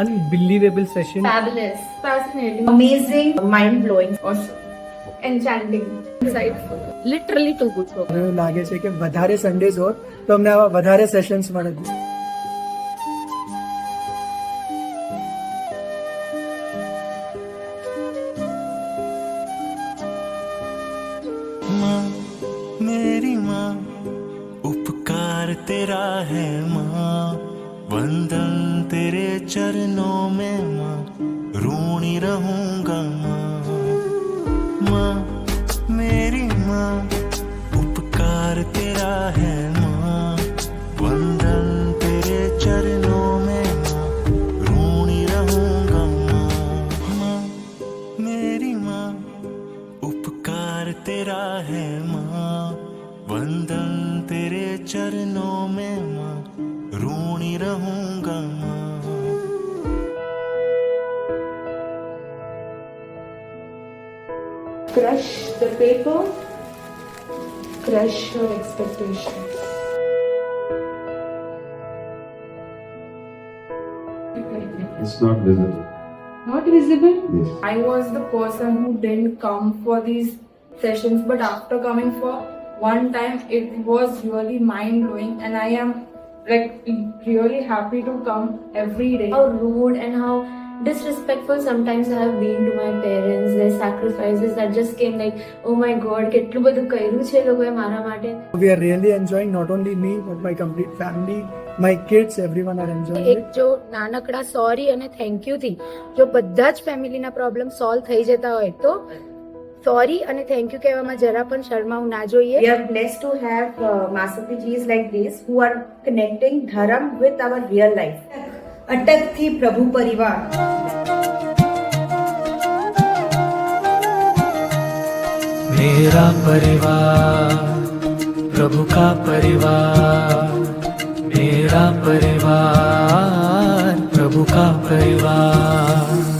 unbelievable session. Fabulous. Fascinating. Amazing, mind-blowing. Awesome. Enchanting. Insightful. Literally too good. મને એવું લાગે છે કે વધારે સન્ડેઝ હોત તો અમને આવા વધારે સેશન્સ મળે. माँ मेरी माँ उपकार तेरा है माँ, वंदन तेरे चरणों में माँ, ऋणी रहूंगा माँ. माँ मेरी माँ उपकार तेरा है माँ, वंदन तेरे चरणों में माँ, ऋणी रहूंगा माँ. माँ मेरी माँ उपकार तेरा है माँ, वंदन तेरे चरणों में माँ, ऋणी रहूंगा माँ. Crush the paper, crush your expectations. It's not visible. Not visible? Yes. I was the person who didn't come for these sessions, but after coming for one time, it was really mind blowing, and I am like really happy to come every day. How rude and how disrespectful sometimes I have been to my parents. Their sacrifices that just came like, oh my god, કેટલું બધું કર્યું છે લોકોએ મારા માટે. We are really enjoying, not only me but my complete family, my kids, everyone are enjoying એક it. જો નાનકડા સોરી અને થેન્ક યુ થી જો બધા જ ફેમિલીના પ્રોબ્લેમ સોલ્વ થઈ જતા હોય તો સોરી અને થેન્ક યુ કહેવામાં જરા પણ શરમાવું ના જોઈએ. We are blessed to have Masapijis like this who are connecting dharam with our real life. અટકથી પ્રભુ પરિવાર. मेरा परिवार प्रभु का परिवार, मेरा परिवार प्रभु का परिवार.